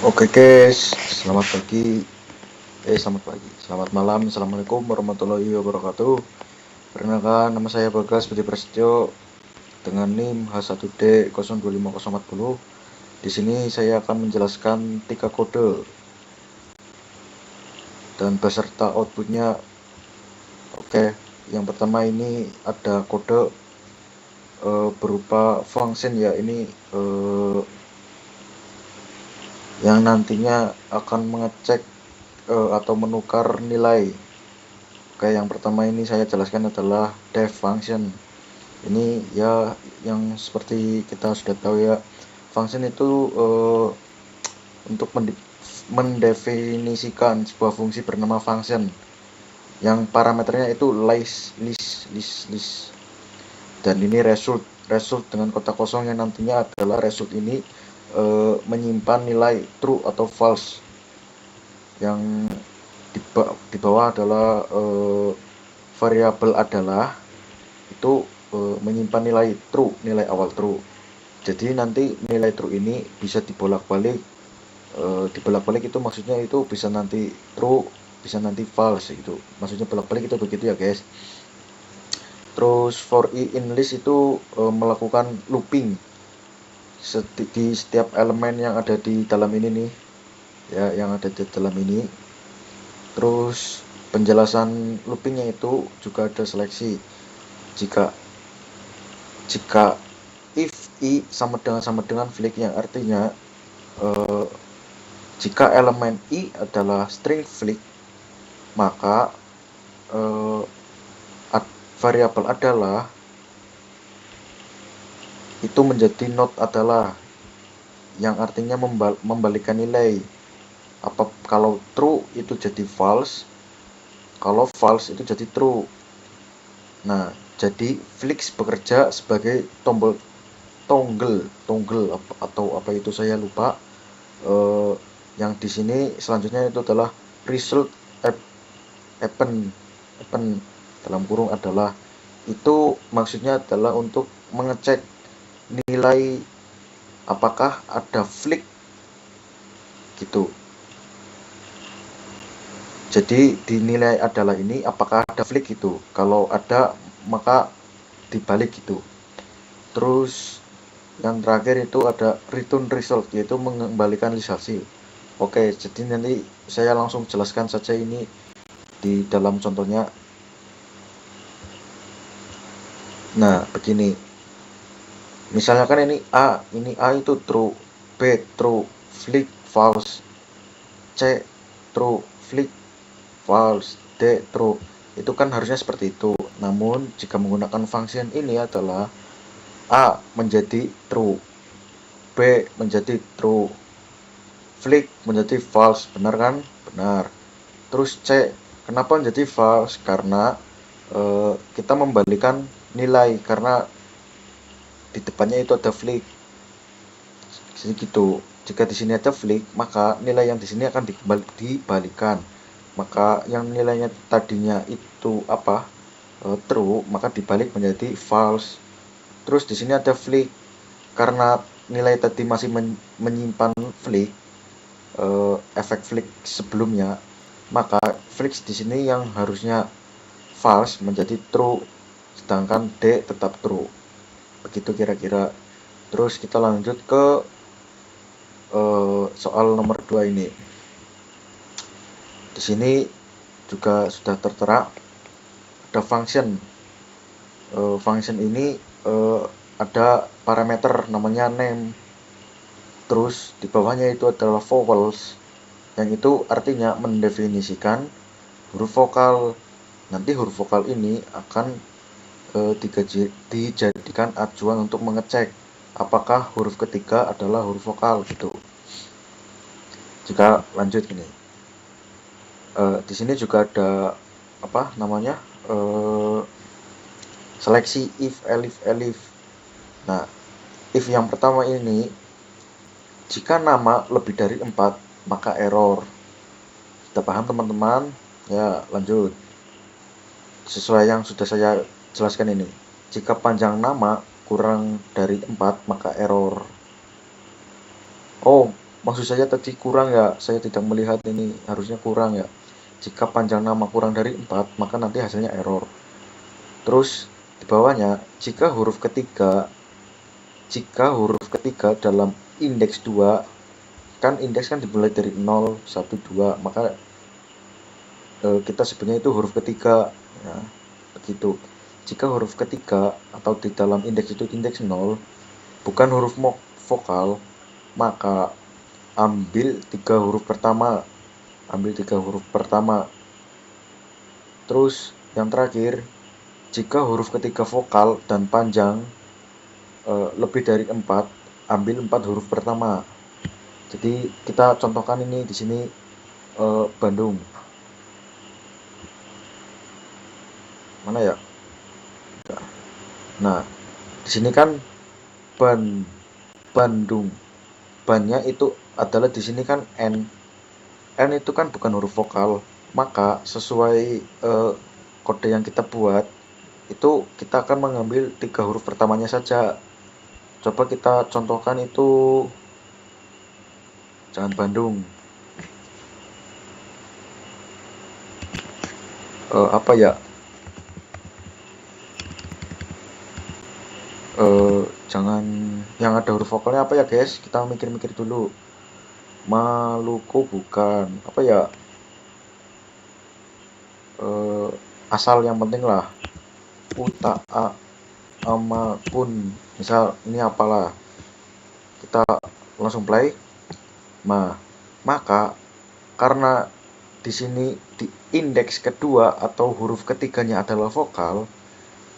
Oke guys, selamat pagi, selamat malam, assalamualaikum warahmatullahi wabarakatuh. Perkenalkan, nama saya Bagas Budi Prasetyo dengan NIM H1D025040. Di sini saya akan menjelaskan 3 kode dan beserta outputnya. Oke, yang pertama ini ada kode berupa function ya. Ini yang nantinya akan mengecek atau menukar nilai. Oke, yang pertama ini saya jelaskan adalah def function. Ini ya yang seperti kita sudah tahu ya, function itu untuk mendefinisikan sebuah fungsi bernama function yang parameternya itu list. Dan ini result dengan kotak kosong yang nantinya adalah result ini menyimpan nilai true atau false. Yang di bawah adalah variabel adalah itu menyimpan nilai true, nilai awal true. Jadi nanti nilai true ini bisa dibolak-balik. Dibolak-balik itu maksudnya itu bisa nanti true, bisa nanti false itu. Maksudnya bolak-balik itu begitu ya guys. Terus for i in list itu melakukan looping di setiap elemen yang ada di dalam ini nih. Ya, yang ada di dalam ini. Terus penjelasan loopingnya itu juga ada seleksi. Jika if i sama dengan flick, yang artinya jika elemen i adalah string flick, maka variabel adalah itu menjadi not adalah, yang artinya membalikkan nilai. Kalau true itu jadi false, kalau false itu jadi true. Nah, jadi flick bekerja sebagai toggle atau apa itu saya lupa. Yang di sini selanjutnya itu adalah result happen dalam kurung adalah, itu maksudnya adalah untuk mengecek nilai apakah ada flick gitu. Jadi dinilai adalah ini apakah ada flick gitu. Kalau ada maka dibalik gitu. Terus yang terakhir itu ada return result, yaitu mengembalikan list hasil. Oke, jadi nanti saya langsung jelaskan saja ini di dalam contohnya. Nah, begini. Misalnya kan ini A itu true, B true, flick false, C true, flick false, D true. Itu kan harusnya seperti itu. Namun jika menggunakan function ini adalah A menjadi true, B menjadi true, flick menjadi false. Benar kan? Benar. Terus C, kenapa menjadi false? Karena kita membalikan nilai, karena di depannya itu ada flick. Jadi gitu. Jika di sini ada flick, maka nilai yang di sini akan dibalikan. Maka yang nilainya tadinya itu true, maka dibalik menjadi false. Terus di sini ada flick, karena nilai tadi masih menyimpan flick, efek flick sebelumnya, maka flick di sini yang harusnya false menjadi true, sedangkan D tetap true. Begitu kira-kira. Terus kita lanjut ke soal nomor 2 ini. Di sini juga sudah tertera ada function. Function ini ada parameter namanya name. Terus di bawahnya itu adalah vowels, yang itu artinya mendefinisikan huruf vokal. Nanti huruf vokal ini akan dijadikan acuan untuk mengecek apakah huruf ketiga adalah huruf vokal gitu. Jika lanjut ini, di sini juga ada seleksi if, elif. Nah, if yang pertama ini, jika nama lebih dari 4 maka error. Sudah paham teman-teman? Ya, lanjut. Sesuai yang sudah saya jelaskan ini. Jika panjang nama kurang dari 4 maka error. Oh, Maksud saya tadi kurang ya, saya tidak melihat ini harusnya kurang ya. Jika panjang nama kurang dari 4, maka nanti hasilnya error. Terus di bawahnya, jika huruf ketiga dalam indeks 2, kan indeks kan dimulai dari 0, 1, 2, maka kita sebutnya itu huruf ketiga. Ya, begitu. Jika huruf ketiga atau di dalam indeks itu indeks 0, bukan huruf vokal, maka ambil tiga huruf pertama. Terus yang terakhir, jika huruf ketiga vokal dan panjang lebih dari 4, ambil 4 huruf pertama. Jadi kita contohkan ini di sini Bandung. Mana ya? Nah, di sini kan Bandung. Bannya itu adalah di sini kan N. N itu kan bukan huruf vokal. Maka sesuai kode yang kita buat, itu kita akan mengambil 3 huruf pertamanya saja. Coba kita contohkan itu jangan Bandung. Apa ya? Jangan yang ada huruf vokalnya apa ya guys? Kita mikir-mikir dulu. Maluku bukan. Apa ya? Asal yang penting lah. Uta, a, ama, kun. Misal ini apalah. Kita langsung play. Maka karena di sini di indeks kedua atau huruf ketiganya adalah vokal,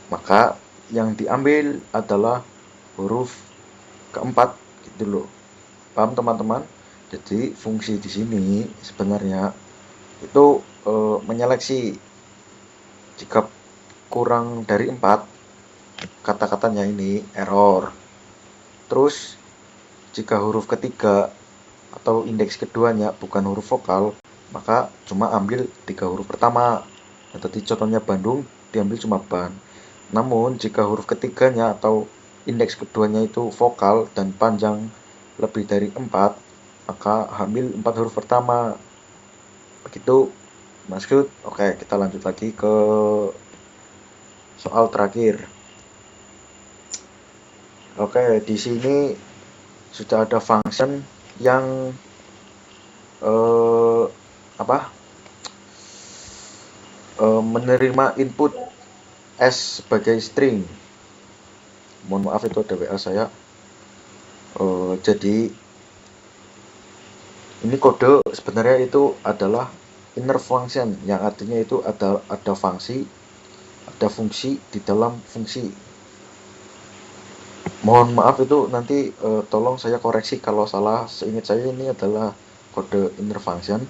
maka yang diambil adalah huruf keempat gitu loh. Paham teman-teman? Jadi fungsi di sini sebenarnya itu menyeleksi jika kurang dari 4 kata-katanya ini error. Terus jika huruf ketiga atau indeks keduanya bukan huruf vokal, maka cuma ambil 3 huruf pertama. Nah, tadi contohnya Bandung diambil cuma ban. Namun jika huruf ketiganya atau indeks keduanya itu vokal dan panjang lebih dari 4, maka ambil 4 huruf pertama. Begitu maksud. Oke, kita lanjut lagi ke soal terakhir. Oke, di sini sudah ada function yang menerima input S sebagai string. Mohon maaf itu ada WA saya. Jadi ini kode sebenarnya itu adalah inner function, yang artinya itu ada fungsi di dalam fungsi. Mohon maaf itu nanti tolong saya koreksi kalau salah. Seingat saya ini adalah kode inner function.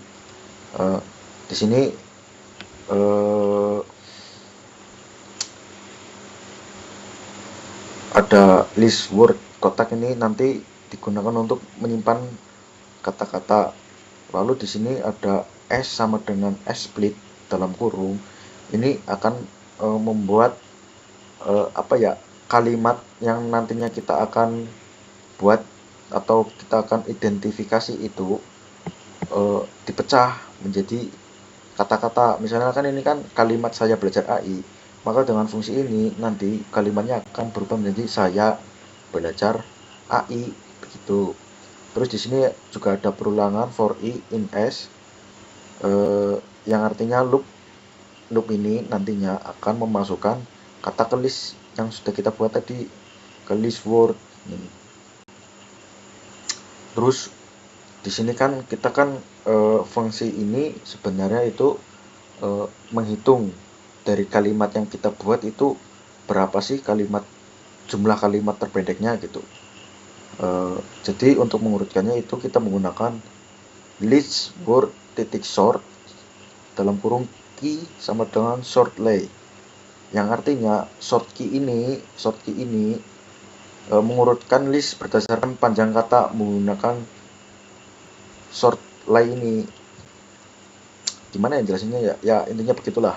Di sini ada list word. Kotak ini nanti digunakan untuk menyimpan kata-kata. Lalu di sini ada S sama dengan S split dalam kurung. Ini akan membuat kalimat yang nantinya kita akan buat atau kita akan identifikasi itu dipecah menjadi kata-kata. Misalnya kan ini kan kalimat saya belajar AI, maka dengan fungsi ini nanti kalimatnya akan berubah menjadi saya belajar AI begitu. Terus di sini juga ada perulangan for i in s yang artinya loop ini nantinya akan memasukkan kata ke list yang sudah kita buat tadi, ke list word. Terus di sini kan kita kan fungsi ini sebenarnya itu menghitung dari kalimat yang kita buat itu berapa sih jumlah kalimat terpendeknya gitu. Jadi untuk mengurutkannya itu kita menggunakan list word .sort dalam kurung key sama dengan sort lay, yang artinya sort key ini mengurutkan list berdasarkan panjang kata menggunakan sort lay ini. Gimana ya jelasinnya ya? Ya intinya begitulah.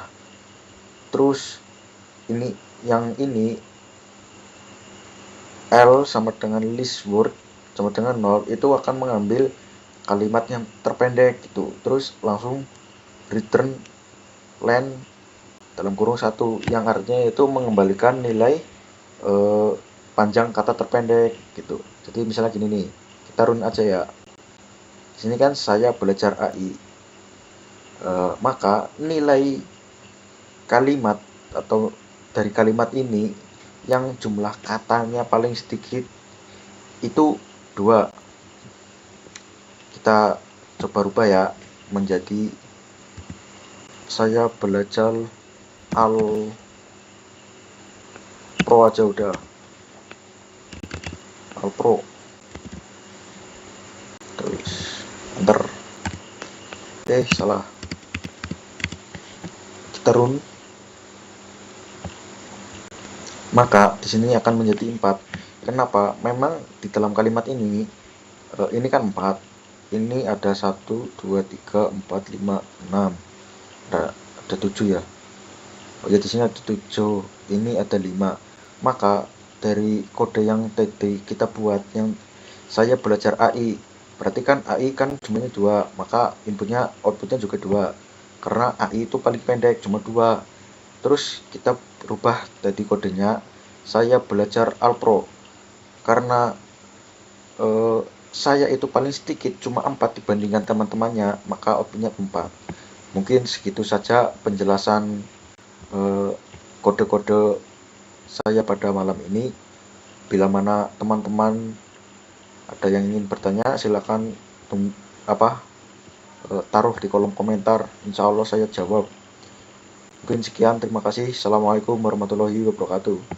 Terus ini L sama dengan list word sama dengan 0 itu akan mengambil kalimat yang terpendek gitu, terus langsung return len dalam kurung 1 yang artinya itu mengembalikan nilai panjang kata terpendek gitu. Jadi misalnya gini nih, kita run aja ya. Di sini kan saya belajar AI, maka nilai kalimat atau dari kalimat ini yang jumlah katanya paling sedikit itu 2. Kita coba rubah ya menjadi saya belajar Pro aja udah, Pro, terus enter. Salah, kita run, maka di sini akan menjadi 4. Kenapa? Memang di dalam kalimat ini kan 4, ini ada 1, 2, 3, 4, 5, 6, ada 7 ya. Oh ya, di sini ada 7, ini ada 5. Maka dari kode yang tadi kita buat, yang saya belajar AI, berarti kan AI kan jumlahnya 2, maka inputnya outputnya juga 2, karena AI itu paling pendek cuma 2. Terus kita rubah tadi kodenya, saya belajar Alpro, karena saya itu paling sedikit cuma 4 dibandingkan teman-temannya, maka outputnya 4. Mungkin segitu saja penjelasan kode-kode saya pada malam ini. Bila mana teman-teman ada yang ingin bertanya, silakan taruh di kolom komentar, insya Allah saya jawab. Mungkin sekian, terima kasih. Assalamualaikum warahmatullahi wabarakatuh.